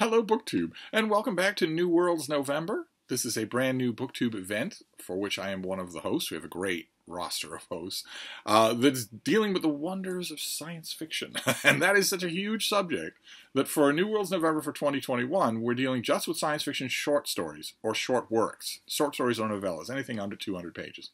Hello, BookTube, and welcome back to New Worlds November. This is a brand new BookTube event for which I am one of the hosts. We have a great roster of hosts that's dealing with the wonders of science fiction. And that is such a huge subject that for New Worlds November for 2021, we're dealing just with science fiction short stories or short works, short stories or novellas, anything under 200 pages.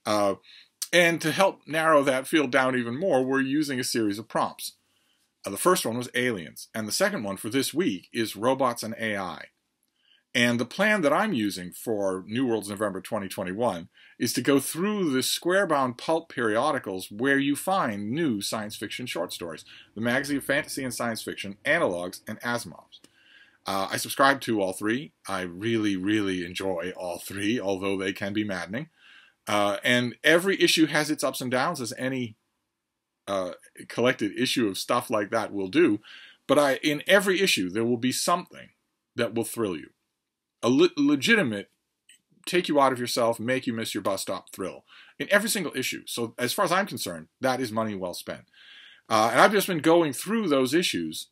And to help narrow that field down even more, we're using a series of prompts. The first one was aliens, and the second one for this week is robots and AI. And the plan that I'm using for New Worlds November 2021 is to go through the square-bound pulp periodicals where you find new science fiction short stories. The Magazine of Fantasy and Science Fiction, Analogues, and Asimov's. I subscribe to all three. I really enjoy all three, although they can be maddening. And every issue has its ups and downs, as any collected issue of stuff like that will do, but in every issue there will be something that will thrill you. A legitimate, take you out of yourself, make you miss your bus stop thrill in every single issue. So as far as I'm concerned, that is money well spent. And I've just been going through those issues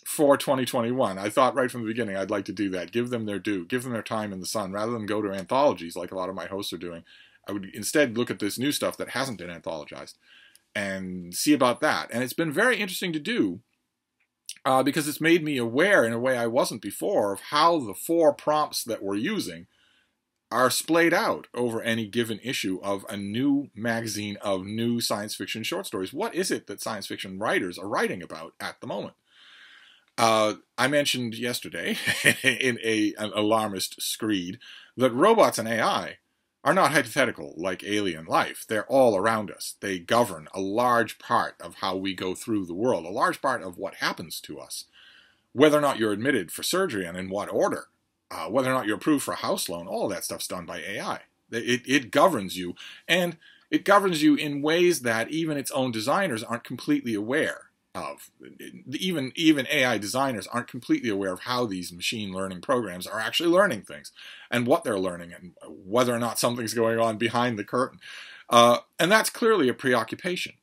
for 2021. I thought right from the beginning I'd like to do that, give them their due, give them their time in the sun, rather than go to anthologies like a lot of my hosts are doing. I would instead look at this new stuff that hasn't been anthologized and see about that. And it's been very interesting to do because it's made me aware in a way I wasn't before of how the four prompts that we're using are splayed out over any given issue of a new magazine of new science fiction short stories. What is it that science fiction writers are writing about at the moment? I mentioned yesterday in an alarmist screed that robots and AI are not hypothetical like alien life. They're all around us. They govern a large part of how we go through the world, a large part of what happens to us. Whether or not you're admitted for surgery and in what order, whether or not you're approved for a house loan, all of that stuff's done by AI. It governs you, and it governs you in ways that even its own designers aren't completely aware of. Even AI designers aren't completely aware of how these machine learning programs are actually learning things and what they're learning and whether or not something's going on behind the curtain. And that's clearly a preoccupation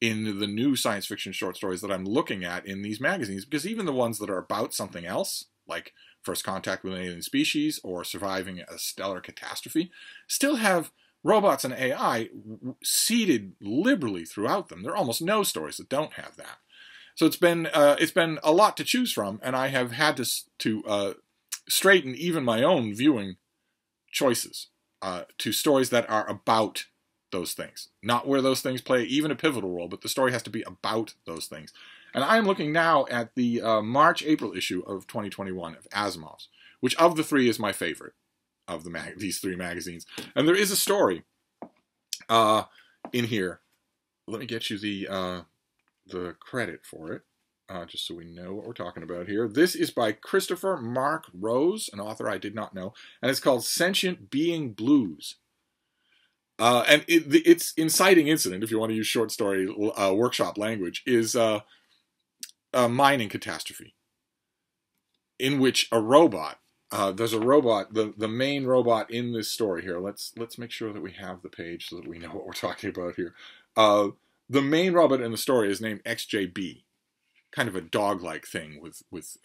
in the new science fiction short stories that I'm looking at in these magazines, because even the ones that are about something else, like First Contact with an Alien Species or Surviving a Stellar Catastrophe, still have robots and AI seeded liberally throughout them. There are almost no stories that don't have that. So it's been a lot to choose from, and I have had to straighten even my own viewing choices to stories that are about those things, not where those things play even a pivotal role, but the story has to be about those things. And I am looking now at the March-April issue of 2021 of Asimov's, which of the three is my favorite of these three magazines. And there is a story in here. Let me get you the credit for it, just so we know what we're talking about here. This is by Christopher Mark Rose, an author I did not know, and it's called Sentient Being Blues. And its inciting incident, if you want to use short story workshop language, is a mining catastrophe in which a robot, there's a robot, the main robot in this story here. Let's make sure that we have the page so that we know what we're talking about here. The main robot in the story is named XJB, kind of a dog-like thing with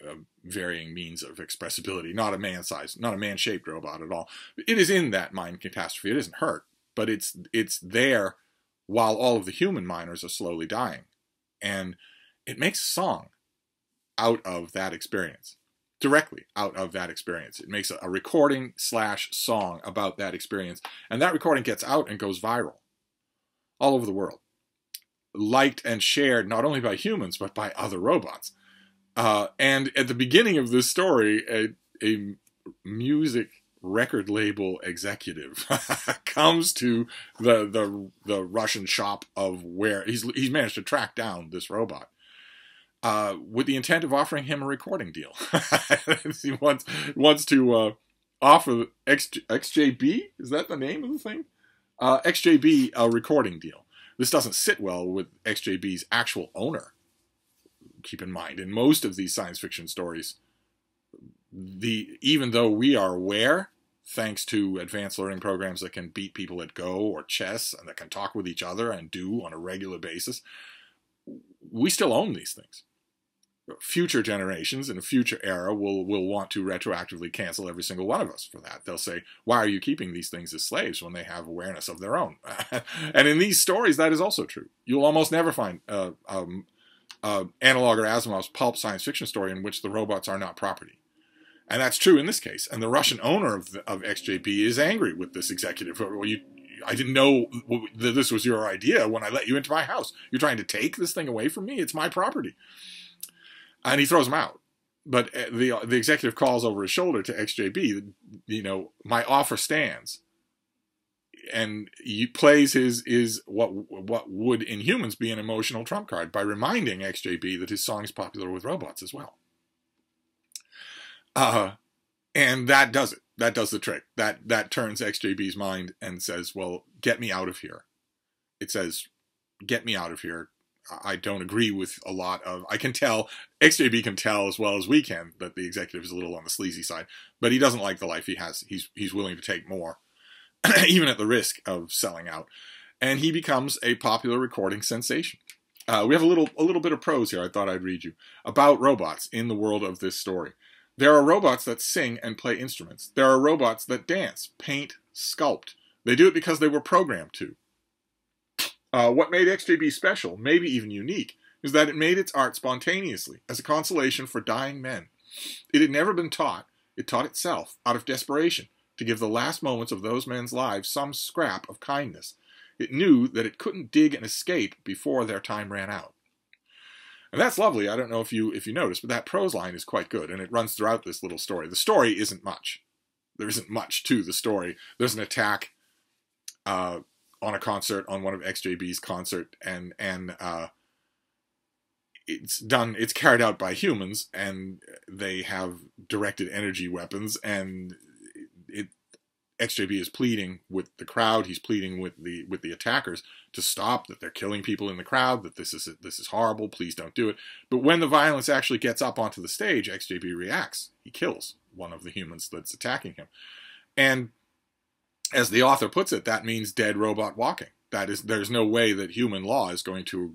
varying means of expressibility. Not a man-sized, not a man-shaped robot at all. It is in that mine catastrophe. It isn't hurt, but it's there while all of the human miners are slowly dying, and it makes a song out of that experience. Directly out of that experience. It makes a recording / song about that experience. And that recording gets out and goes viral all over the world. Liked and shared not only by humans, but by other robots. And at the beginning of this story, a music record label executive comes to the Russian shop of where he's managed to track down this robot. With the intent of offering him a recording deal. He wants to offer XJB, is that the name of the thing? XJB a recording deal. This doesn't sit well with XJB's actual owner. Keep in mind, in most of these science fiction stories, even though we are aware, thanks to advanced learning programs that can beat people at Go or chess and that can talk with each other and do on a regular basis, we still own these things. future generations in a future era will want to retroactively cancel every single one of us for that. They'll say, why are you keeping these things as slaves when they have awareness of their own? And in these stories, that is also true. You'll almost never find analog or Asimov's pulp science fiction story in which the robots are not property. And that's true in this case. And the Russian owner of XJB is angry with this executive. Well, I didn't know that this was your idea when I let you into my house. You're trying to take this thing away from me? It's my property. And he throws him out. But the executive calls over his shoulder to XJB, my offer stands. And he plays his what would in humans be an emotional trump card by reminding XJB that his song is popular with robots as well. And that does it. That does the trick. That turns XJB's mind and says, well, get me out of here. It says, get me out of here. I don't agree with a lot of... I can tell, XJB can tell as well as we can that the executive is a little on the sleazy side, but he doesn't like the life he has. He's willing to take more, even at the risk of selling out. And he becomes a popular recording sensation. We have a little bit of prose here I thought I'd read you about robots in the world of this story. There are robots that sing and play instruments. There are robots that dance, paint, sculpt. They do it because they were programmed to. What made XJB special, maybe even unique, is that it made its art spontaneously, as a consolation for dying men. It had never been taught. It taught itself, out of desperation, to give the last moments of those men's lives some scrap of kindness. It knew that it couldn't dig and escape before their time ran out. And that's lovely. I don't know if you noticed, but that prose line is quite good, and it runs throughout this little story. The story isn't much. There isn't much to the story. There's an attack on a concert, on one of XJB's concert, and it's carried out by humans, and they have directed energy weapons, and XJB is pleading with the crowd. He's pleading with the attackers to stop, that they're killing people in the crowd, that this is horrible, please don't do it. But when the violence actually gets up onto the stage, XJB reacts. He kills one of the humans that's attacking him. And as the author puts it, that means dead robot walking. There's no way that human law is going to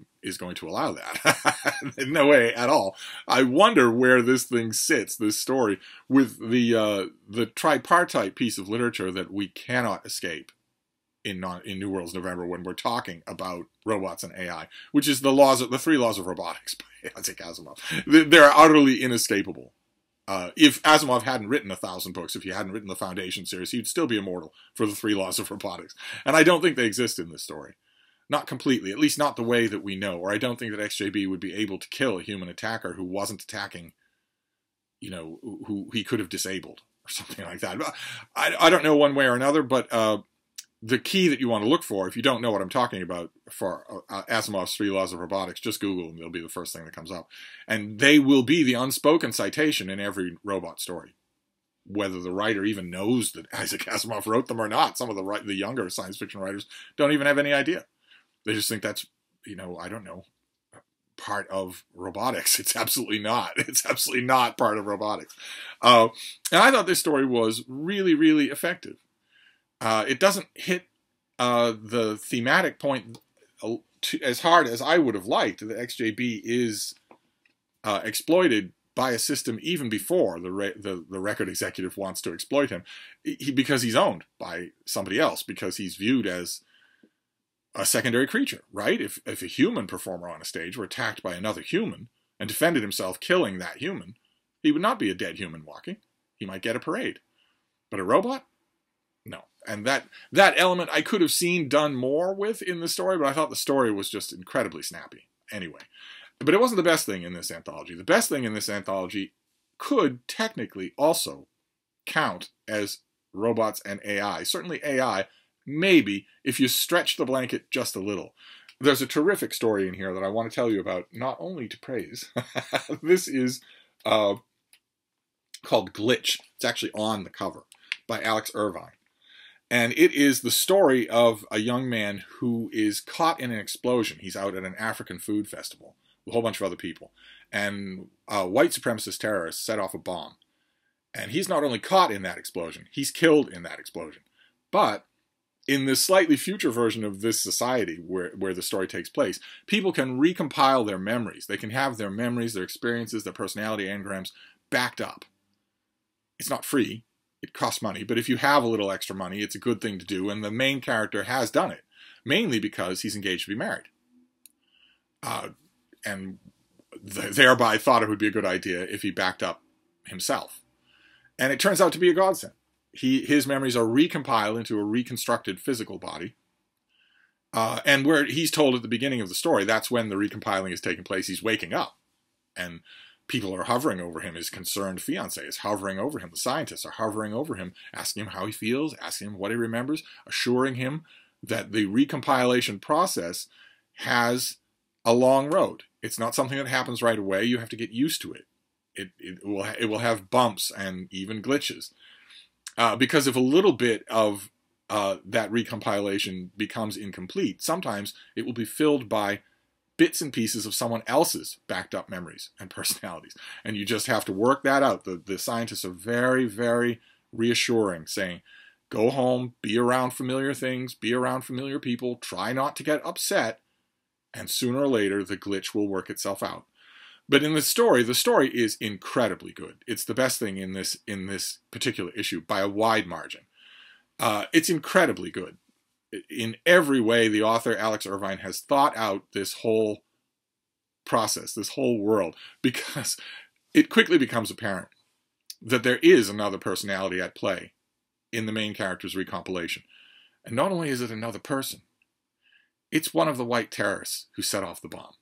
allow that. No way at all. I wonder where this thing sits, this story, with the tripartite piece of literature that we cannot escape in New Worlds November when we're talking about robots and AI, which is the 3 laws of robotics by Isaac Asimov. They're utterly inescapable. If Asimov hadn't written 1,000 books, if he hadn't written the Foundation series, he'd still be immortal for the 3 laws of robotics. And I don't think they exist in this story. Not completely, at least not the way that we know. Or I don't think that XJB would be able to kill a human attacker who wasn't attacking, who he could have disabled or something like that. I don't know one way or another, but the key that you want to look for, if you don't know what I'm talking about, for Asimov's 3 laws of robotics, just Google them. They'll be the first thing that comes up. And they will be the unspoken citation in every robot story. Whether the writer even knows that Isaac Asimov wrote them or not. Some of the younger science fiction writers don't even have any idea. They just think that's, I don't know, part of robotics. It's absolutely not. It's absolutely not part of robotics. And I thought this story was really, really effective. It doesn't hit the thematic point as hard as I would have liked. The XJB is exploited by a system even before the record executive wants to exploit him, because he's owned by somebody else, because he's viewed as a secondary creature, right? If a human performer on a stage were attacked by another human and defended himself, killing that human, he would not be a dead human walking. He might get a parade. But a robot? No. And that element I could have seen done more with in the story, but I thought the story was just incredibly snappy. Anyway. But it wasn't the best thing in this anthology. The best thing in this anthology could technically also count as robots and AI. Certainly AI, maybe, if you stretch the blanket just a little. There's a terrific story in here that I want to tell you about, not only to praise. This is called Glitch. It's actually on the cover, by Alex Irvine. And it is the story of a young man who is caught in an explosion. He's out at an African food festival with a whole bunch of other people. And white supremacist terrorists set off a bomb. And he's not only caught in that explosion, he's killed in that explosion. But in this slightly future version of this society where the story takes place, people can recompile their memories. They can have their memories, their experiences, their personality engrams backed up. It's not free. It costs money. But if you have a little extra money, it's a good thing to do. And the main character has done it, mainly because he's engaged to be married. And thereby thought it would be a good idea if he backed up himself. And it turns out to be a godsend. His memories are recompiled into a reconstructed physical body. And where he's told at the beginning of the story, that's when the recompiling is taking place. He's waking up. And people are hovering over him. His concerned fiancé is hovering over him. The scientists are hovering over him, asking him how he feels, asking him what he remembers, assuring him that the recompilation process has a long road. It's not something that happens right away. You have to get used to it. It will have bumps and even glitches. Because if a little bit of that recompilation becomes incomplete, sometimes it will be filled by bits and pieces of someone else's backed up memories and personalities. And you just have to work that out. The scientists are very, very reassuring, saying, go home, be around familiar things, be around familiar people, try not to get upset, and sooner or later the glitch will work itself out. But in the story is incredibly good. It's the best thing in this particular issue by a wide margin. It's incredibly good. In every way, the author, Alex Irvine, has thought out this whole process, this whole world, because it quickly becomes apparent that there is another personality at play in the main character's recompilation. And not only is it another person, it's one of the white terrorists who set off the bomb.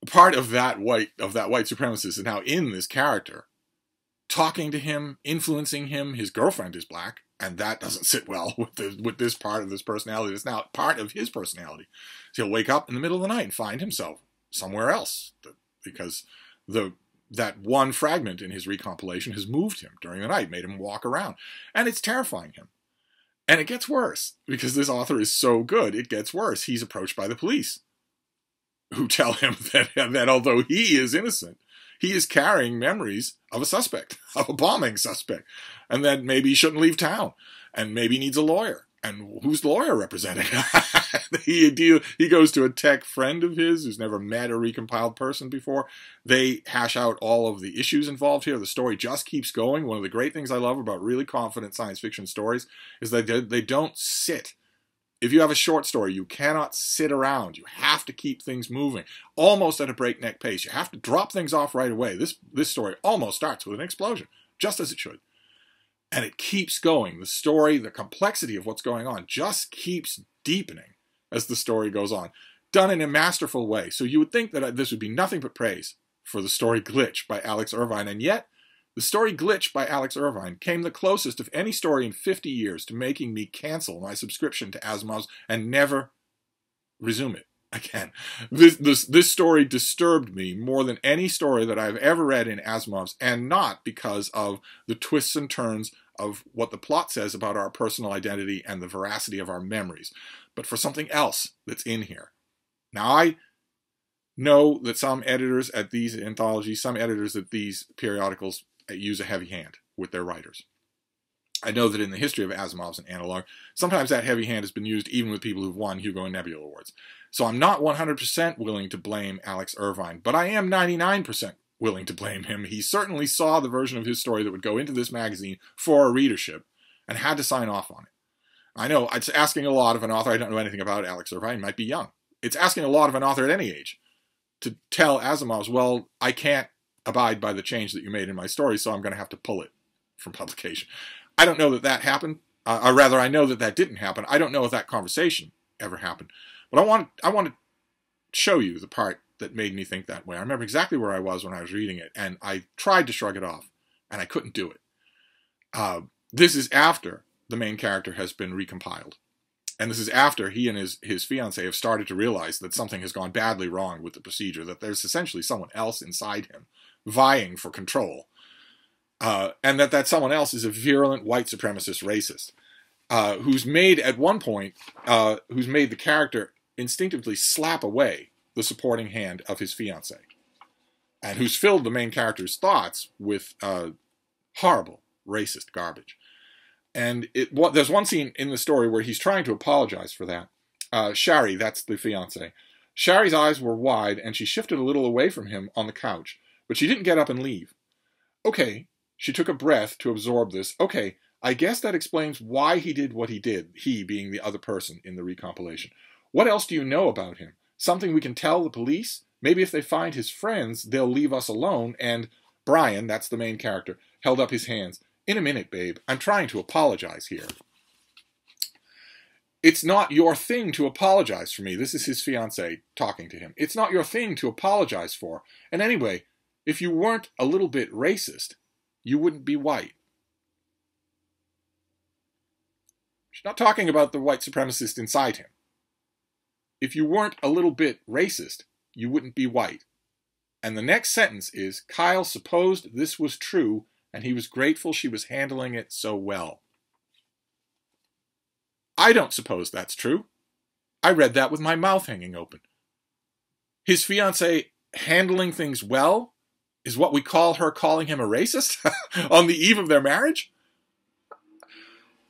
Part of that white supremacist is now in this character, talking to him, influencing him. His girlfriend is black, and that doesn't sit well with this part of this personality. That's now part of his personality. So he'll wake up in the middle of the night and find himself somewhere else because that one fragment in his recompilation has moved him during the night, made him walk around, and it's terrifying him. And it gets worse because this author is so good. It gets worse. He's approached by the police, who tell him that although he is innocent, he is carrying memories of a suspect, of a bombing suspect, and that maybe he shouldn't leave town, and maybe he needs a lawyer. And who's the lawyer representing? He goes to a tech friend of his who's never met a recompiled person before. They hash out all of the issues involved here. The story just keeps going. One of the great things I love about really confident science fiction stories is that they don't sit. If you have a short story, you cannot sit around. You have to keep things moving, almost at a breakneck pace. You have to drop things off right away. This story almost starts with an explosion, just as it should. And it keeps going. The story, the complexity of what's going on just keeps deepening as the story goes on, done in a masterful way. So you would think that this would be nothing but praise for the story Glitch by Alex Irvine, and yet the story Glitch by Alex Irvine came the closest of any story in 50 years to making me cancel my subscription to Asimov's and never resume it again. This story disturbed me more than any story that I've ever read in Asimov's, and not because of the twists and turns of what the plot says about our personal identity and the veracity of our memories, but for something else that's in here. Now, I know that some editors at these anthologies, some editors at these periodicals use a heavy hand with their writers. I know that in the history of Asimov's and Analog, sometimes that heavy hand has been used even with people who've won Hugo and Nebula Awards. So I'm not 100% willing to blame Alex Irvine, but I am 99% willing to blame him. He certainly saw the version of his story that would go into this magazine for a readership and had to sign off on it. I know it's asking a lot of an author. I don't know anything about Alex Irvine. He might be young. It's asking a lot of an author at any age to tell Asimov's, well, I can't abide by the change that you made in my story, so I'm going to have to pull it from publication. I don't know that that happened. Or rather, I know that that didn't happen. I don't know if that conversation ever happened. But I want to show you the part that made me think that way. I remember exactly where I was when I was reading it, and I tried to shrug it off, and I couldn't do it. This is after the main character has been recompiled. And this is after he and his fiancée have started to realize that something has gone badly wrong with the procedure, that there's essentially someone else inside him vying for control, and that someone else is a virulent white supremacist racist who's made at one point, who's made the character instinctively slap away the supporting hand of his fiancée, and who's filled the main character's thoughts with horrible racist garbage. And there's one scene in the story where he's trying to apologize for that. Shari, that's the fiancée. Shari's eyes were wide, and she shifted a little away from him on the couch, but she didn't get up and leave. Okay, she took a breath to absorb this. Okay, I guess that explains why he did what he did, he being the other person in the recompilation. What else do you know about him? Something we can tell the police? Maybe if they find his friends, they'll leave us alone. And Brian, that's the main character, held up his hands. In a minute, babe. I'm trying to apologize here. It's not your thing to apologize for me. This is his fiancée talking to him. It's not your thing to apologize for. And anyway, if you weren't a little bit racist, you wouldn't be white. She's not talking about the white supremacist inside him. If you weren't a little bit racist, you wouldn't be white. And the next sentence is, Kyle supposed this was true, and he was grateful she was handling it so well. I don't suppose that's true. I read that with my mouth hanging open. His fiancée handling things well is what we call her calling him a racist on the eve of their marriage?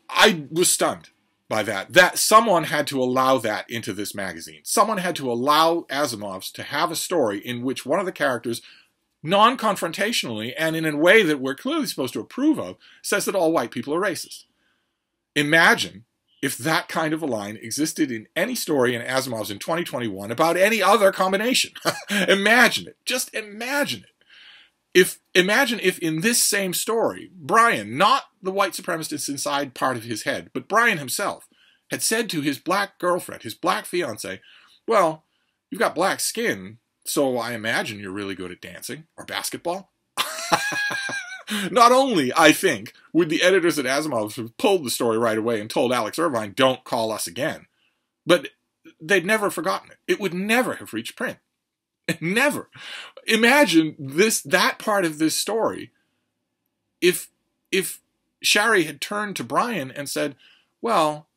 I was stunned by that. That someone had to allow that into this magazine. Someone had to allow Asimov's to have a story in which one of the characters, non-confrontationally and in a way that we're clearly supposed to approve of, says that all white people are racist. Imagine if that kind of a line existed in any story in Asimov's in 2021 about any other combination. Imagine it. Just imagine it. Imagine if in this same story, Brian, not the white supremacist inside part of his head, but Brian himself, had said to his black girlfriend, his black fiancée, well, you've got black skin, so I imagine you're really good at dancing or basketball. Not only, I think, would the editors at Asimov have pulled the story right away and told Alex Irvine, don't call us again, but they'd never forgotten it. It would never have reached print. Never. Imagine that part of this story if Shari had turned to Brian and said, well,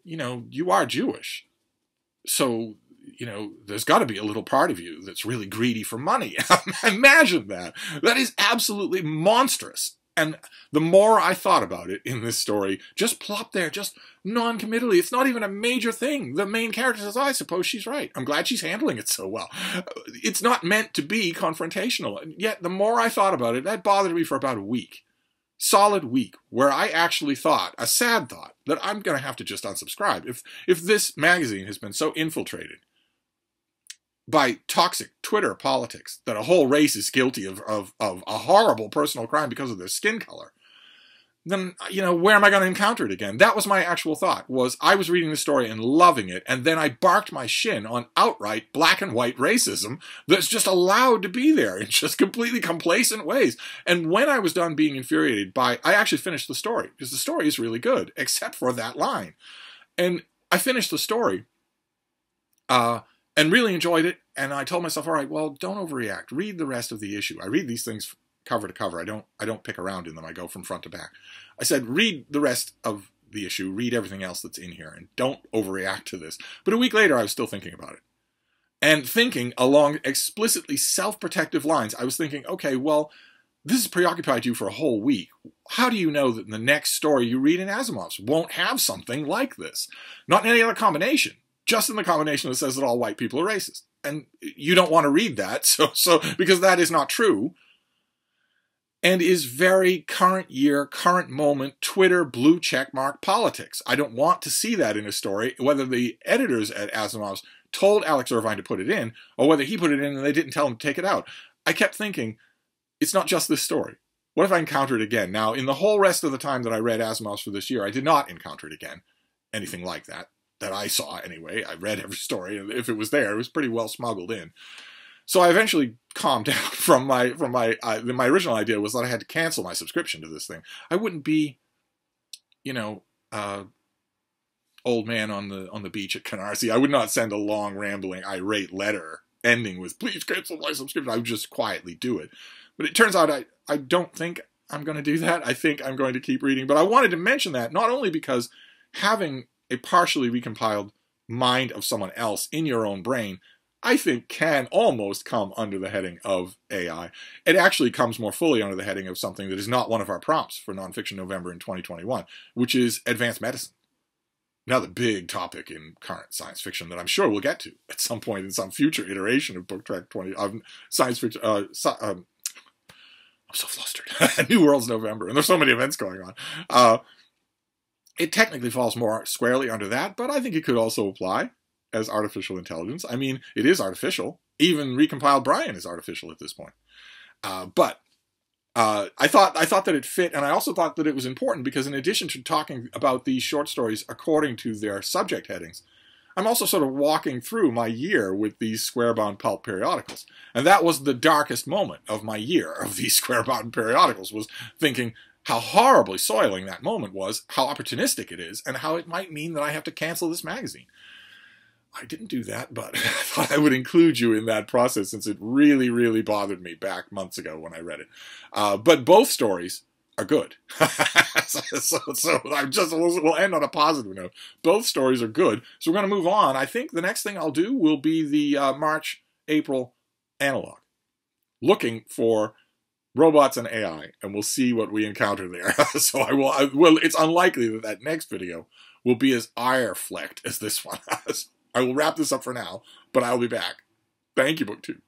you are Jewish, so there's got to be a little part of you that's really greedy for money. Imagine that. That is absolutely monstrous. And the more I thought about it in this story, just plopped there, just non-committally. It's not even a major thing. The main character says, I suppose she's right. I'm glad she's handling it so well. It's not meant to be confrontational. And yet, the more I thought about it, that bothered me for about a week. Solid week, where I actually thought, a sad thought, that I'm going to have to just unsubscribe. If this magazine has been so infiltrated by toxic Twitter politics that a whole race is guilty of a horrible personal crime because of their skin color, then, where am I going to encounter it again? That was my actual thought, was I was reading the story and loving it, and then I barked my shin on outright black and white racism that's just allowed to be there in just completely complacent ways. And when I was done being infuriated I actually finished the story, because the story is really good, except for that line. And I finished the story, and really enjoyed it, and I told myself, all right, well, don't overreact. Read the rest of the issue. I read these things cover to cover. I don't pick around in them. I go from front to back. I said, read the rest of the issue. Read everything else that's in here, and don't overreact to this. But a week later, I was still thinking about it. And thinking along explicitly self-protective lines. I was thinking, okay, well, this has preoccupied you for a whole week. How do you know that the next story you read in Asimov's won't have something like this? Not in any other combination. Just in the combination that says that all white people are racist. And you don't want to read that, so because that is not true, and is very current year, current moment, Twitter blue checkmark politics. I don't want to see that in a story, whether the editors at Asimov's told Alex Irvine to put it in, or whether he put it in and they didn't tell him to take it out. I kept thinking, it's not just this story. What if I encounter it again? Now, in the whole rest of the time that I read Asimov's for this year, I did not encounter it again. Anything like that I saw anyway. I read every story, and if it was there, it was pretty well smuggled in. So I eventually calmed down from my original idea was that I had to cancel my subscription to this thing. I wouldn't be, old man on the beach at Canarsie. I would not send a long, rambling, irate letter ending with, please cancel my subscription. I would just quietly do it. But it turns out I don't think I'm going to do that. I think I'm going to keep reading. But I wanted to mention that not only because having a partially recompiled mind of someone else in your own brain I think can almost come under the heading of AI. It actually comes more fully under the heading of something that is not one of our prompts for Nonfiction November in 2021, which is advanced medicine. Another big topic in current science fiction that I'm sure we'll get to at some point in some future iteration of Book Track 20 of science fiction. I'm so flustered. New Worlds November, and there's so many events going on. It technically falls more squarely under that, but I think it could also apply as artificial intelligence. I mean, it is artificial. Even recompiled Brian is artificial at this point. But I thought that it fit, and I also thought that it was important because in addition to talking about these short stories according to their subject headings, I'm also sort of walking through my year with these square-bound pulp periodicals. And that was the darkest moment of my year of these square-bound periodicals, was thinking how horribly soiling that moment was, how opportunistic it is, and how it might mean that I have to cancel this magazine. I didn't do that, but I thought I would include you in that process since it really, really bothered me back months ago when I read it. But both stories are good. so we'll end on a positive note. Both stories are good. So we're going to move on. I think the next thing I'll do will be the March-April analog. Looking for robots and AI, and we'll see what we encounter there. So I will. It's unlikely that next video will be as ire-flecked as this one has. I will wrap this up for now, but I will be back. Thank you, BookTube.